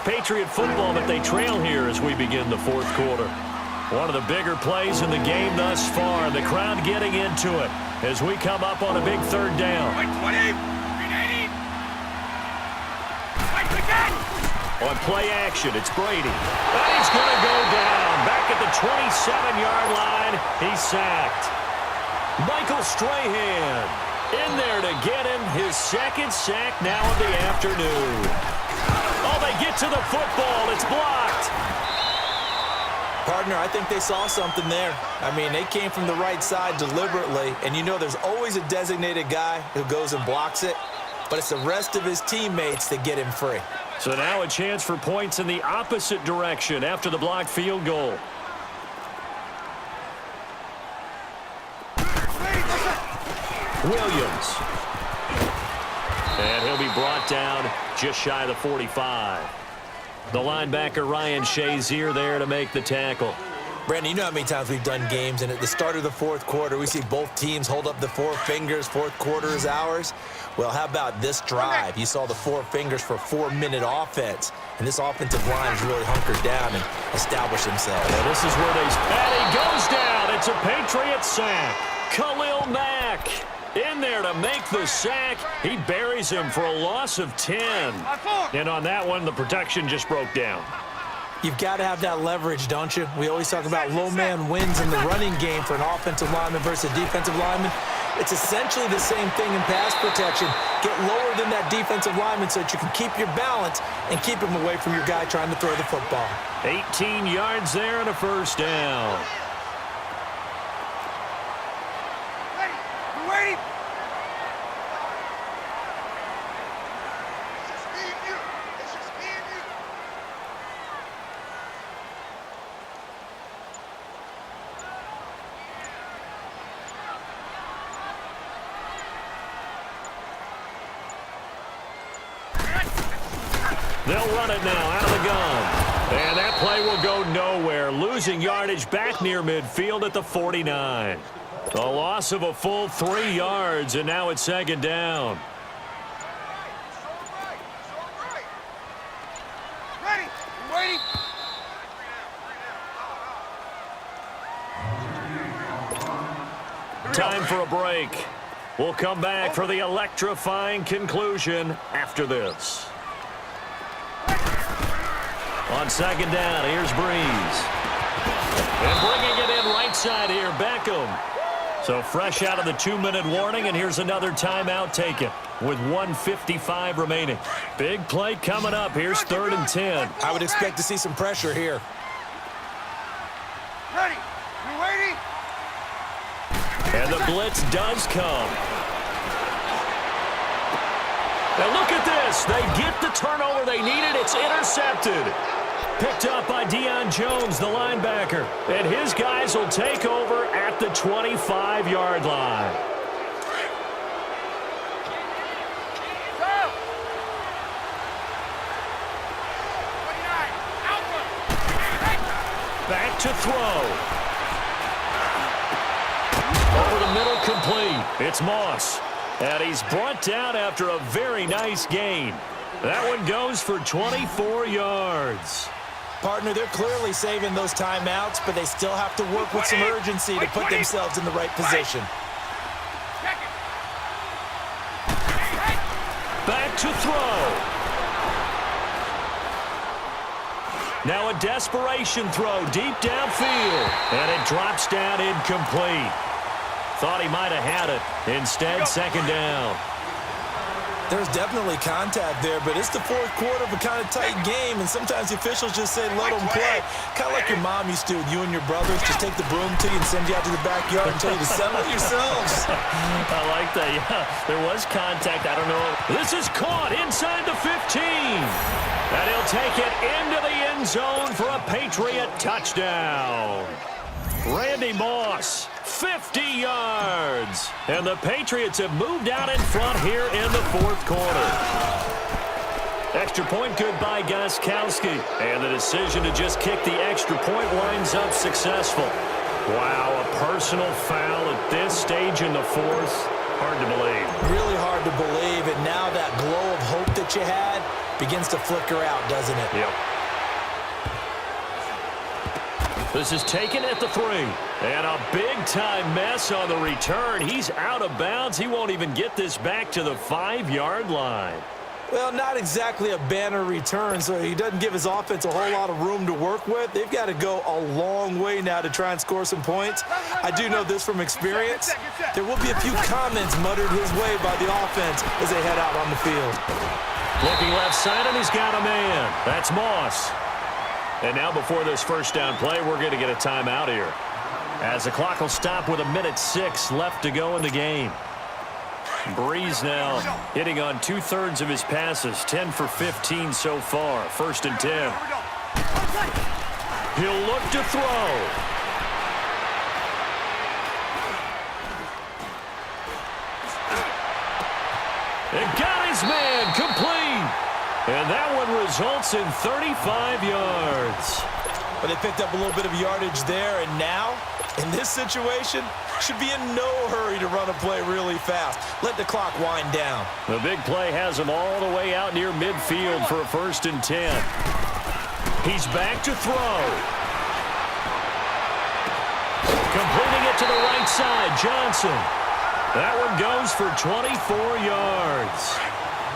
Patriot football, but they trail here as we begin the fourth quarter. One of the bigger plays in the game thus far. The crowd getting into it as we come up on a big third down. On play action, it's Brady. And he's going to go down. Back at the 27-yard line, he's sacked. Michael Strahan in there to get him his second sack now of the afternoon. Oh, they get to the football. It's blocked. Partner, I think they saw something there. I mean, they came from the right side deliberately, and you know there's always a designated guy who goes and blocks it, but it's the rest of his teammates that get him free. So now a chance for points in the opposite direction after the blocked field goal. Williams. And he'll be brought down just shy of the 45. The linebacker Ryan Shazier there to make the tackle. Brandon, you know how many times we've done games, and at the start of the fourth quarter, we see both teams hold up the four fingers, fourth quarter is ours. Well, how about this drive? You saw the four fingers for a 4-minute offense, and this offensive line has really hunkered down and established themselves. Well, this is where and he goes down. It's a Patriot sack. Khalil Mack in there to make the sack. He buries him for a loss of 10. And on that one, the protection just broke down. You've got to have that leverage, don't you? We always talk about low man wins in the running game for an offensive lineman versus a defensive lineman. It's essentially the same thing in pass protection. Get lower than that defensive lineman so that you can keep your balance and keep him away from your guy trying to throw the football. 18 yards there and a first down. They'll run it now out of the gun. And that play will go nowhere. Losing yardage back near midfield at the 49. A loss of a full 3 yards, and now it's second down. Time for a break. We'll come back for the electrifying conclusion after this. On second down, here's Breeze. And bringing it in right side here, Beckham. So fresh out of the 2-minute warning, and here's another timeout taken with 1:55 remaining. Big play coming up. Here's 3rd and 10. I would expect to see some pressure here. Ready. You waiting? And the blitz does come. Now look at this. They get the turnover they needed. It's intercepted. Picked up by Deion Jones, the linebacker. And his guys will take over at the 25-yard line. Back to throw. Over the middle, complete. It's Moss. And he's brought down after a very nice gain. That one goes for 24 yards. Partner, they're clearly saving those timeouts, but they still have to work with some urgency to put themselves in the right position. Back to throw. Now a desperation throw deep downfield. And it drops down incomplete. Thought he might have had it. Instead, second down. There's definitely contact there, but it's the fourth quarter of a kind of tight game, and sometimes the officials just say, let them play. Kind of like your mom used to with you and your brothers. Just take the broom to you and send you out to the backyard and tell you to settle yourselves. I like that. Yeah, there was contact. I don't know. This is caught inside the 15. And he'll take it into the end zone for a Patriot touchdown. Randy Moss, 50 yards. And the Patriots have moved out in front here in the fourth quarter. Extra point good by Gostkowski. And the decision to just kick the extra point winds up successful. Wow, a personal foul at this stage in the fourth. Hard to believe. Really hard to believe. And now that glow of hope that you had, begins to flicker out, doesn't it? Yep. This is taken at the 3. And a big-time mess on the return. He's out of bounds. He won't even get this back to the 5-yard line. Well, not exactly a banner return, so he doesn't give his offense a whole lot of room to work with. They've got to go a long way now to try and score some points. I do know this from experience. There will be a few comments muttered his way by the offense as they head out on the field. Looking left side, and he's got a man. That's Moss. And now before this first down play, we're going to get a timeout here, as the clock will stop with 1:06 left to go in the game. Breeze now hitting on 2/3 of his passes, 10 for 15 so far. 1st and 10. He'll look to throw. And got his man complete. And that one results in 35 yards. But they picked up a little bit of yardage there, and now, in this situation, should be in no hurry to run a play really fast. Let the clock wind down. The big play has him all the way out near midfield for a 1st and 10. He's back to throw. Completing it to the right side, Johnson. That one goes for 24 yards.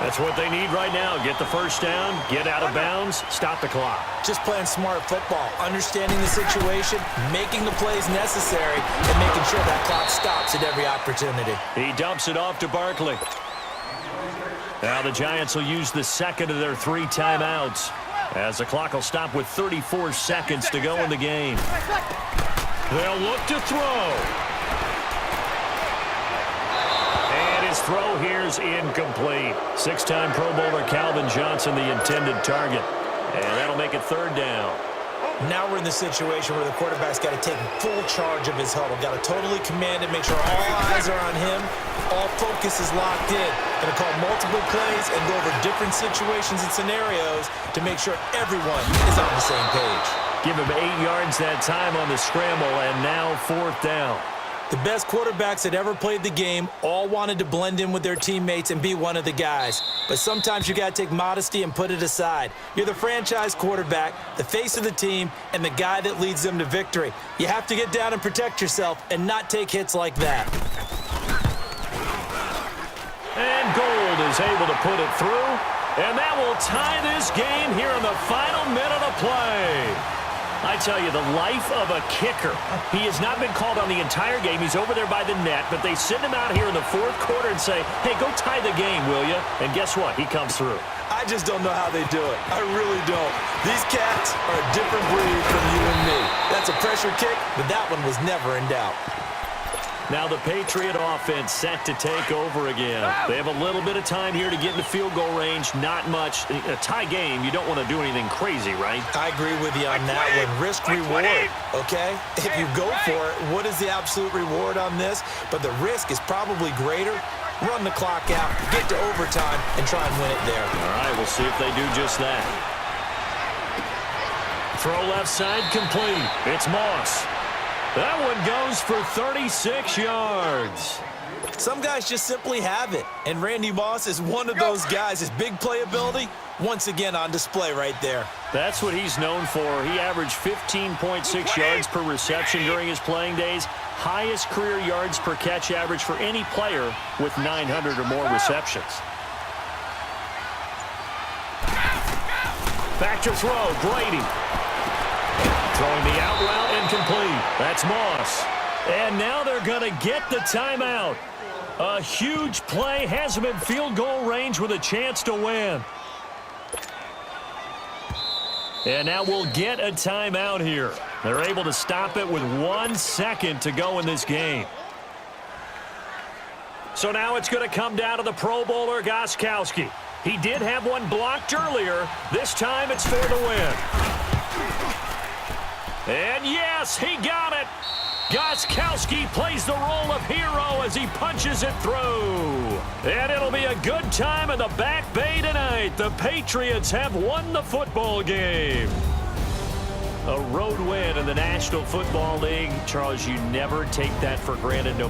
That's what they need right now. Get the first down, get out of bounds, stop the clock. Just playing smart football, understanding the situation, making the plays necessary, and making sure that clock stops at every opportunity. He dumps it off to Barkley. Now the Giants will use the second of their 3 timeouts, as the clock will stop with 34 seconds to go in the game. They'll look to throw. His throw here's incomplete. 6-time Pro Bowler Calvin Johnson, the intended target. And that'll make it 3rd down. Now we're in the situation where the quarterback's got to take full charge of his huddle. Got to totally command it, make sure all eyes are on him. All focus is locked in. Going to call multiple plays and go over different situations and scenarios to make sure everyone is on the same page. Give him 8 yards that time on the scramble, and now 4th down. The best quarterbacks that ever played the game all wanted to blend in with their teammates and be one of the guys. But sometimes you got to take modesty and put it aside. You're the franchise quarterback, the face of the team, and the guy that leads them to victory. You have to get down and protect yourself and not take hits like that. And Gold is able to put it through, and that will tie this game here in the final minute of play. I tell you, the life of a kicker. He has not been called on the entire game. He's over there by the net, but they send him out here in the 4th quarter and say, hey, go tie the game, will you? And guess what? He comes through. I just don't know how they do it. I really don't. These cats are a different breed from you and me. That's a pressure kick, but that one was never in doubt. Now the Patriot offense set to take over again. They have a little bit of time here to get into field goal range. Not much. A tie game, you don't want to do anything crazy, right? I agree with you on that one. Risk reward, okay? If you go for it, what is the absolute reward on this? But the risk is probably greater. Run the clock out, get to overtime, and try and win it there. All right, we'll see if they do just that. Throw left side complete. It's Moss. That one goes for 36 yards. Some guys just simply have it, and Randy Moss is one of those guys. His big playability, once again on display right there. That's what he's known for. He averaged 15.6 yards per reception during his playing days. Highest career yards per catch average for any player with 900 or more receptions. Back to throw, Brady. Throwing the out route incomplete. That's Moss. And now they're going to get the timeout. A huge play has them in field goal range with a chance to win. And now we'll get a timeout here. They're able to stop it with 1 second to go in this game. So now it's going to come down to the Pro Bowler, Gostkowski. He did have one blocked earlier. This time it's for the win. And yes, he got it. Gostkowski plays the role of hero as he punches it through. And it'll be a good time in the Back Bay tonight. The Patriots have won the football game. A road win in the National Football League. Charles, you never take that for granted. No